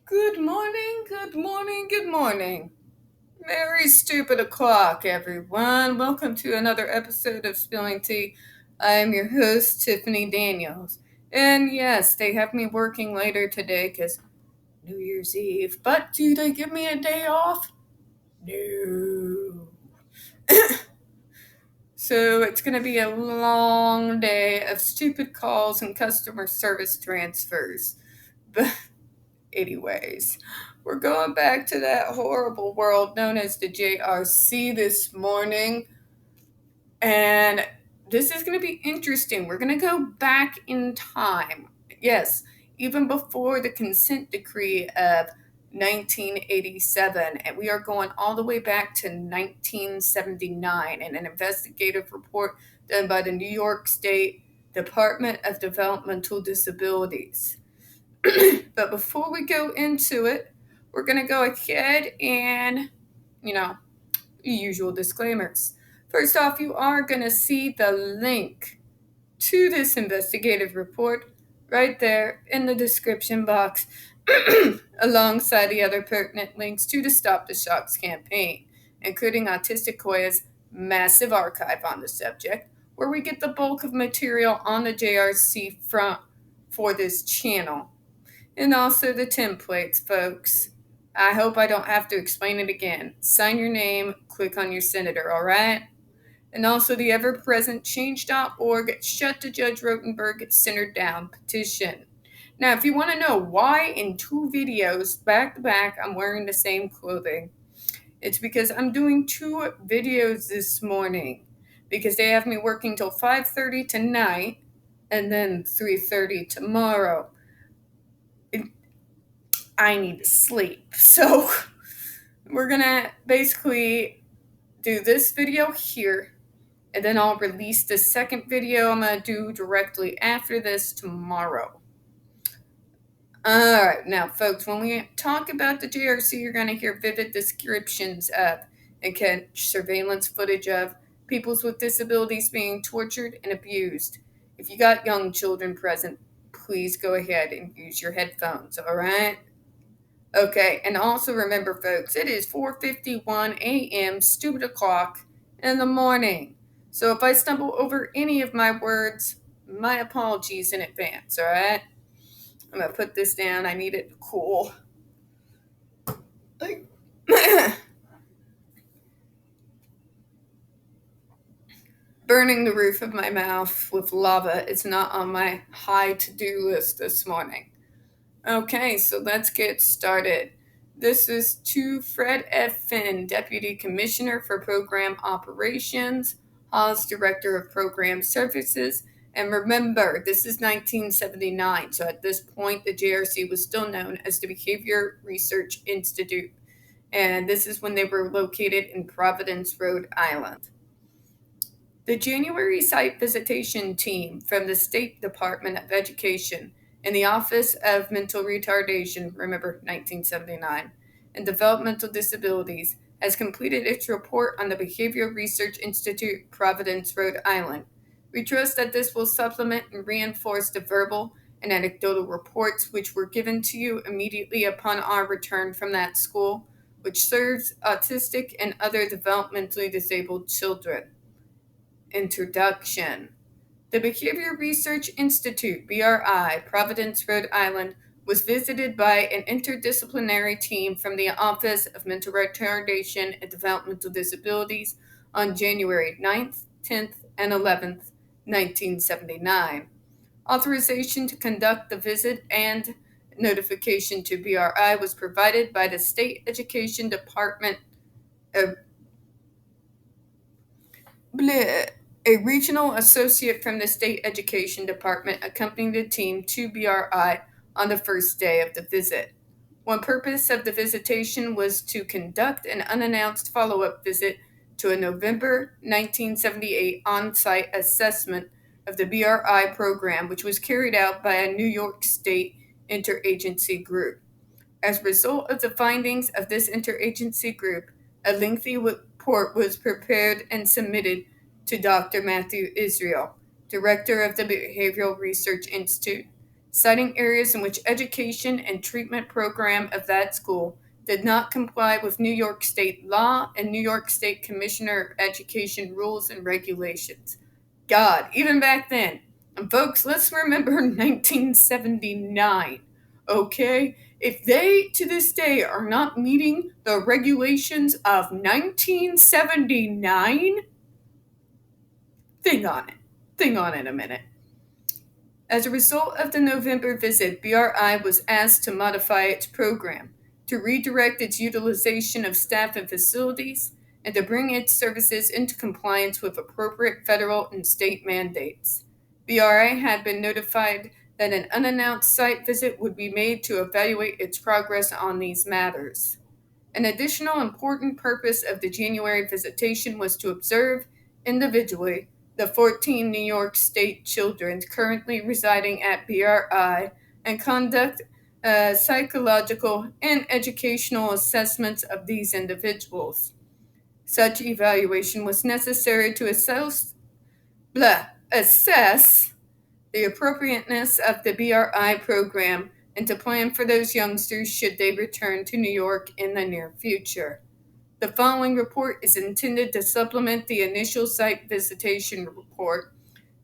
Good morning, good morning, good morning. Very stupid o'clock, everyone. Welcome to another episode of Spilling Tea. I am your host, Tiffany Daniels. And yes, they have me working later today because New Year's Eve. But do they give me a day off? No. So it's going to be a long day of stupid calls and customer service transfers. But anyways, we're going back to that horrible world known as the JRC this morning. And this is going to be interesting. We're going to go back in time. Yes, even before the consent decree of 1987. And we are going all the way back to 1979 in an investigative report done by the New York State Department of Developmental Disabilities. But before we go into it, we're going to go ahead and, usual disclaimers. First off, you are going to see the link to this investigative report right there in the description box, alongside the other pertinent links to the Stop the Shocks campaign, including Autistic Koya's massive archive on the subject, where we get the bulk of material on the JRC front for this channel. And also the templates, folks. I hope I don't have to explain it again. Sign your name, click on your senator, alright? And also the ever-present change.org Shut to Judge Rotenberg Centered Down petition. Now, if you want to know why in two videos back to back I'm wearing the same clothing, it's because I'm doing two videos this morning because they have me working till 5:30 tonight and then 3:30 tomorrow. I need to sleep. So we're gonna basically do this video here, and then I'll release the second video I'm gonna do directly after this tomorrow. Alright, now folks, when we talk about the JRC, you're gonna hear vivid descriptions of and catch surveillance footage of peoples with disabilities being tortured and abused. If you got young children present, please go ahead and use your headphones, alright? Okay, and also remember, folks, it is 4:51 a.m. stupid o'clock in the morning. So if I stumble over any of my words, my apologies in advance, alright? I'm gonna put this down. I need it to cool. Burning the roof of my mouth with lava is not on my high to-do list this morning. Okay, so let's get started. This is to Fred F. Finn, Deputy Commissioner for Program Operations, Hall's Director of Program Services. And remember, this is 1979, so at this point, the JRC was still known as the Behavior Research Institute. And this is when they were located in Providence, Rhode Island. The January site visitation team from the State Department of Education in the Office of Mental Retardation, remember 1979, and Developmental Disabilities, has completed its report on the Behavior Research Institute, Providence, Rhode Island. We trust that this will supplement and reinforce the verbal and anecdotal reports which were given to you immediately upon our return from that school, which serves autistic and other developmentally disabled children. Introduction. The Behavior Research Institute, BRI, Providence, Rhode Island, was visited by an interdisciplinary team from the Office of Mental Retardation and Developmental Disabilities on January 9th, 10th, and 11th, 1979. Authorization to conduct the visit and notification to BRI was provided by the State Education Department. A regional associate from the State Education Department accompanied the team to BRI on the first day of the visit. One purpose of the visitation was to conduct an unannounced follow-up visit to a November 1978 on-site assessment of the BRI program, which was carried out by a New York State interagency group. As a result of the findings of this interagency group, a lengthy report was prepared and submitted to Dr. Matthew Israel, Director of the Behavioral Research Institute, citing areas in which education and treatment program of that school did not comply with New York State law and New York State Commissioner of Education rules and regulations. God, even back then. And folks, let's remember 1979, okay? If they, to this day, are not meeting the regulations of 1979, think on it. Think on it a minute. As a result of the November visit, BRI was asked to modify its program, to redirect its utilization of staff and facilities, and to bring its services into compliance with appropriate federal and state mandates. BRI had been notified that an unannounced site visit would be made to evaluate its progress on these matters. An additional important purpose of the January visitation was to observe, individually, the 14 New York State children currently residing at BRI and conduct psychological and educational assessments of these individuals. Such evaluation was necessary to assess the appropriateness of the BRI program and to plan for those youngsters should they return to New York in the near future. The following report is intended to supplement the initial site visitation report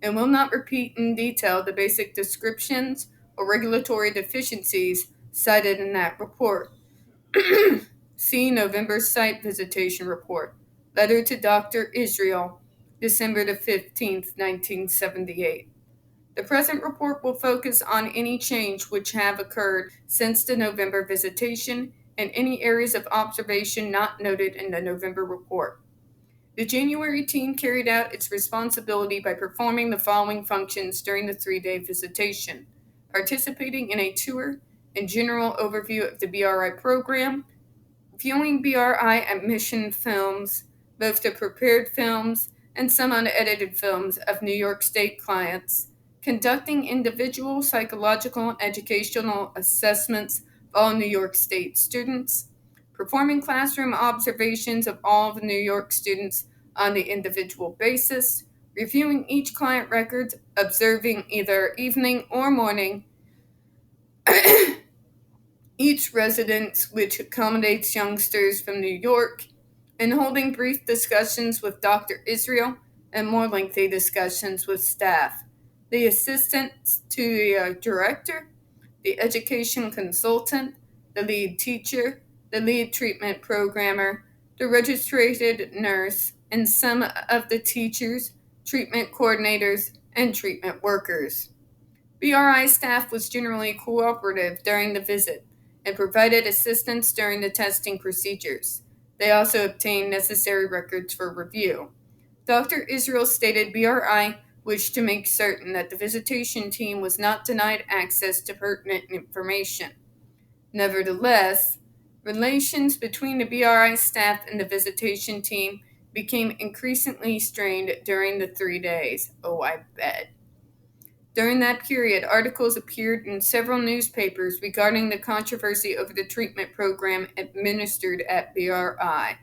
and will not repeat in detail the basic descriptions or regulatory deficiencies cited in that report. See November Site Visitation Report. Letter to Dr. Israel, December the 15th, 1978. The present report will focus on any change which have occurred since the November visitation and any areas of observation not noted in the November report. The January team carried out its responsibility by performing the following functions during the 3-day visitation: participating in a tour and general overview of the BRI program, viewing BRI admission films, both the prepared films and some unedited films of New York State clients, conducting individual psychological and educational assessments of all New York State students, performing classroom observations of all of the New York students on the individual basis, reviewing each client record, observing either evening or morning each residence which accommodates youngsters from New York, and holding brief discussions with Dr. Israel and more lengthy discussions with staff, the assistant to the director, the education consultant, the lead teacher, the lead treatment programmer, the registered nurse, and some of the teachers, treatment coordinators, and treatment workers. BRI staff was generally cooperative during the visit and provided assistance during the testing procedures. They also obtained necessary records for review. Dr. Israel stated BRI wished to make certain that the visitation team was not denied access to pertinent information. Nevertheless, relations between the BRI staff and the visitation team became increasingly strained during the 3 days. Oh, I bet. During that period, articles appeared in several newspapers regarding the controversy over the treatment program administered at BRI.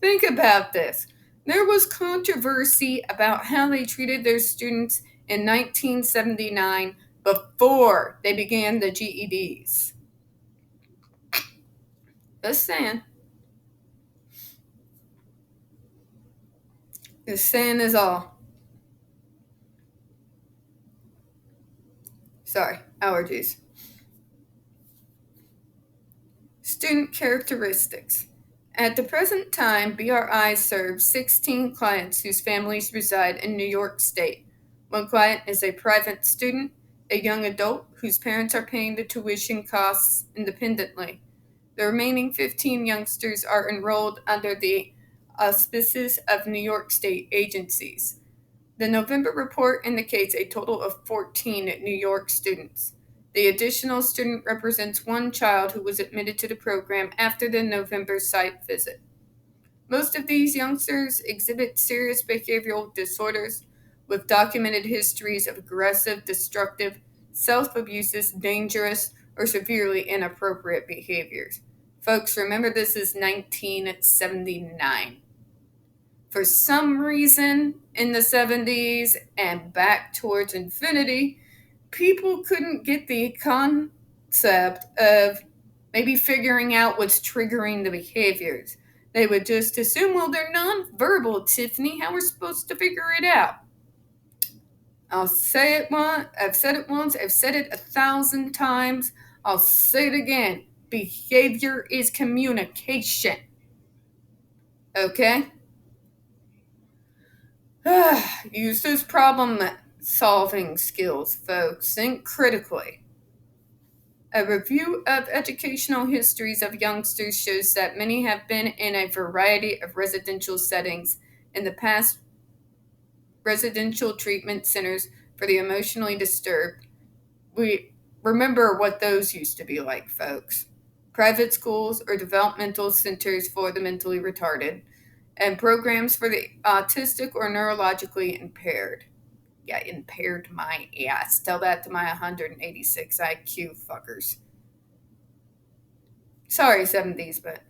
Think about this. There was controversy about how they treated their students in 1979 before they began the GEDs. Just saying. Just saying is all. Sorry, allergies. Student characteristics. At the present time, BRI serves 16 clients whose families reside in New York State. One client is a private student, a young adult whose parents are paying the tuition costs independently. The remaining 15 youngsters are enrolled under the auspices of New York State agencies. The November report indicates a total of 14 New York students. The additional student represents one child who was admitted to the program after the November site visit. Most of these youngsters exhibit serious behavioral disorders with documented histories of aggressive, destructive, self-abusive, dangerous, or severely inappropriate behaviors. Folks, remember this is 1979. For some reason, in the 70s and back towards infinity, people couldn't get the concept of maybe figuring out what's triggering the behaviors. They would just assume, well, they're nonverbal, Tiffany. How we're supposed to figure it out? I'll say it once. I've said it once. I've said it 1,000 times. I'll say it again. Behavior is communication. Okay? Use those problem solving skills, folks. Think critically. A review of educational histories of youngsters shows that many have been in a variety of residential settings in the past. Residential treatment centers for the emotionally disturbed. We remember what those used to be like, folks. Private schools or developmental centers for the mentally retarded, and programs for the autistic or neurologically impaired. Yeah, impaired my ass. Tell that to my 186 IQ fuckers. Sorry, 70s, but.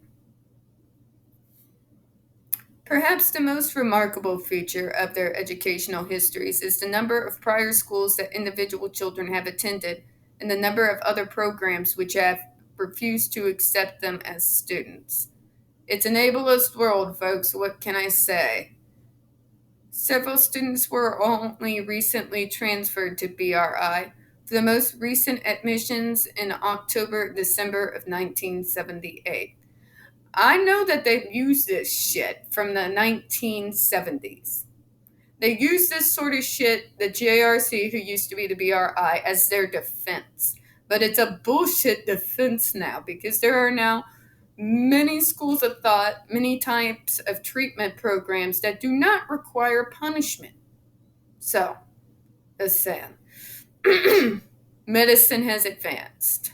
Perhaps the most remarkable feature of their educational histories is the number of prior schools that individual children have attended and the number of other programs which have refused to accept them as students. It's an ableist world, folks. What can I say? Several students were only recently transferred to BRI for the most recent admissions in October-December of 1978. I know that they've used this shit from the 1970s. They use this sort of shit, the JRC, who used to be the BRI, as their defense. But it's a bullshit defense now because there are now many schools of thought, many types of treatment programs that do not require punishment. So, as saying, medicine has advanced.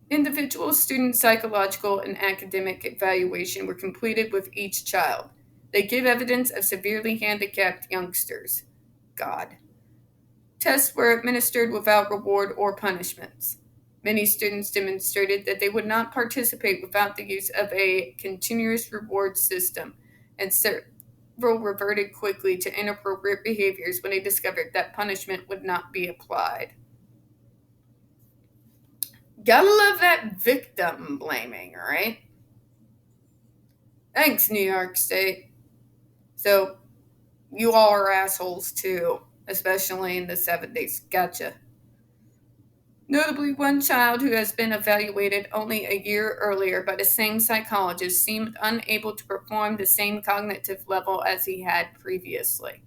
Individual student psychological and academic evaluation were completed with each child. They give evidence of severely handicapped youngsters. God. Tests were administered without reward or punishments. Many students demonstrated that they would not participate without the use of a continuous reward system, and several reverted quickly to inappropriate behaviors when they discovered that punishment would not be applied. Gotta love that victim blaming, right? Thanks, New York State. So, you all are assholes too, especially in the 70s. Gotcha. Notably, one child who has been evaluated only a year earlier by the same psychologist seemed unable to perform the same cognitive level as he had previously.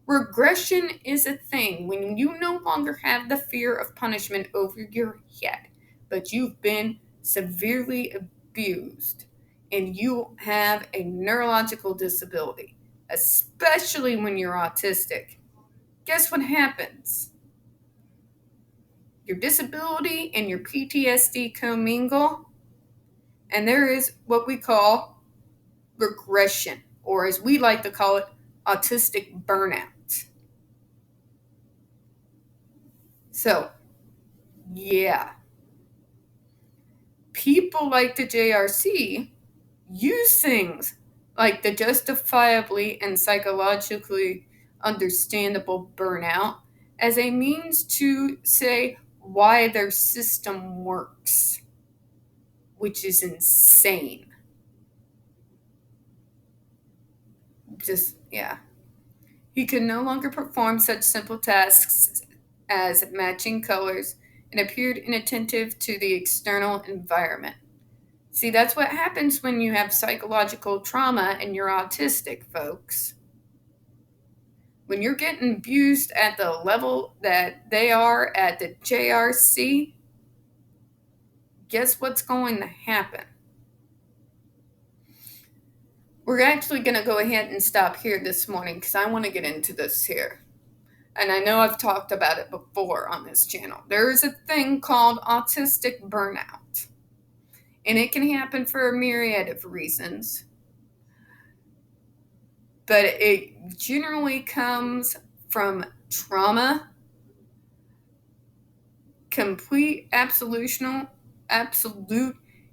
Regression is a thing when you no longer have the fear of punishment over your head, but you've been severely abused and you have a neurological disability, especially when you're autistic. Guess what happens? Your disability and your PTSD commingle, and there is what we call regression, or as we like to call it, autistic burnout. So, yeah. People like the JRC use things like the justifiably and psychologically understandable burnout as a means to say why their system works, which is insane. Just, yeah. He could no longer perform such simple tasks as matching colors and appeared inattentive to the external environment. See, that's what happens when you have psychological trauma and you're autistic, folks. When you're getting abused at the level that they are at the JRC, guess what's going to happen? We're actually going to go ahead and stop here this morning because I want to get into this here. And I know I've talked about it before on this channel. There is a thing called autistic burnout. And it can happen for a myriad of reasons. But it generally comes from trauma, complete absolute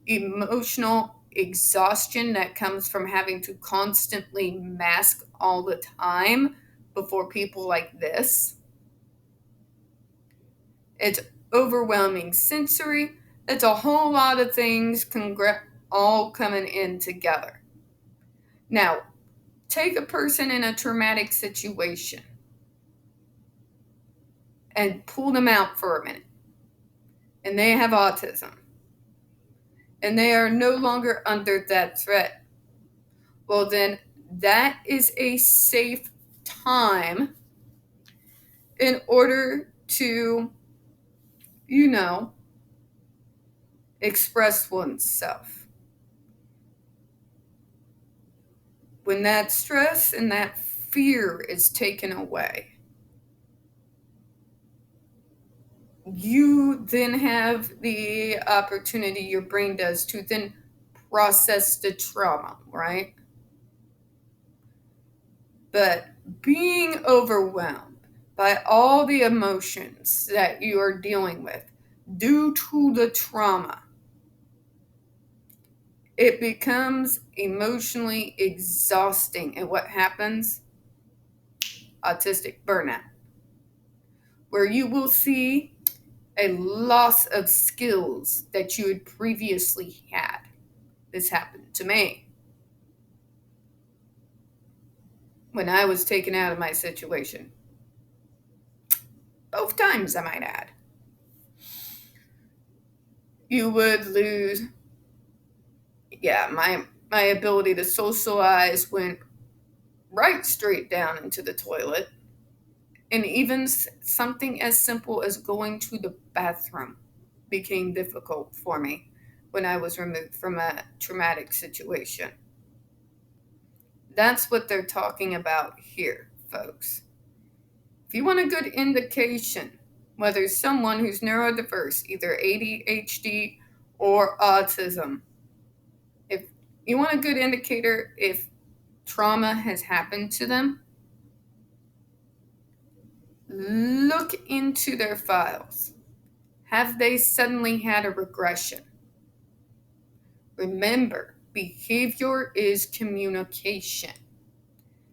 emotional exhaustion that comes from having to constantly mask all the time before people like this. It's overwhelming sensory. It's a whole lot of things all coming in together. Now, take a person in a traumatic situation and pull them out for a minute. And they have autism. And they are no longer under that threat. Well, then that is a safe time in order to, express oneself. When that stress and that fear is taken away, you then have the opportunity, your brain does, to then process the trauma, right? But being overwhelmed by all the emotions that you are dealing with due to the trauma, it becomes emotionally exhausting. And what happens? Autistic burnout, where you will see a loss of skills that you had previously had. This happened to me when I was taken out of my situation. Both times, I might add. You would lose, my ability to socialize went right straight down into the toilet. And even something as simple as going to the bathroom became difficult for me when I was removed from a traumatic situation. That's what they're talking about here, folks. If you want a good indication whether someone who's neurodiverse, either ADHD or autism, if you want a good indicator if trauma has happened to them, look into their files. Have they suddenly had a regression? Remember, behavior is communication.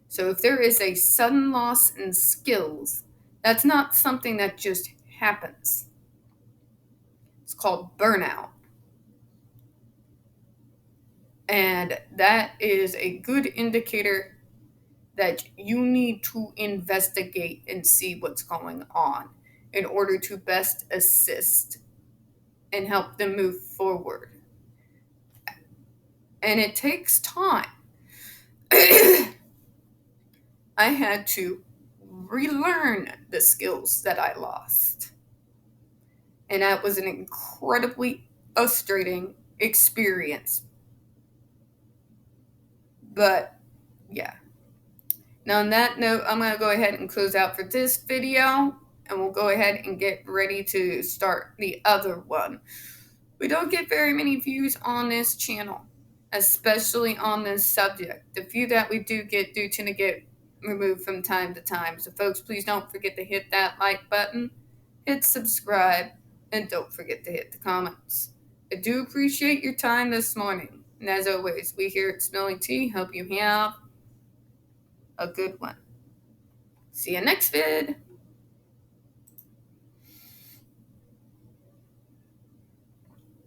So if there is a sudden loss in skills, that's not something that just happens. It's called burnout. And that is a good indicator that you need to investigate and see what's going on in order to best assist and help them move forward. And it takes time. I had to relearn the skills that I lost. And that was an incredibly frustrating experience. But yeah. Now on that note, I'm going to go ahead and close out for this video. And we'll go ahead and get ready to start the other one. We don't get very many views on this channel, especially on this subject. The few that we do tend to get removed from time to time. So folks, please don't forget to hit that like button, hit subscribe, and don't forget to hit the comments. I do appreciate your time this morning. And as always, we here at Smelling Tea hope you have a good one. See you next vid.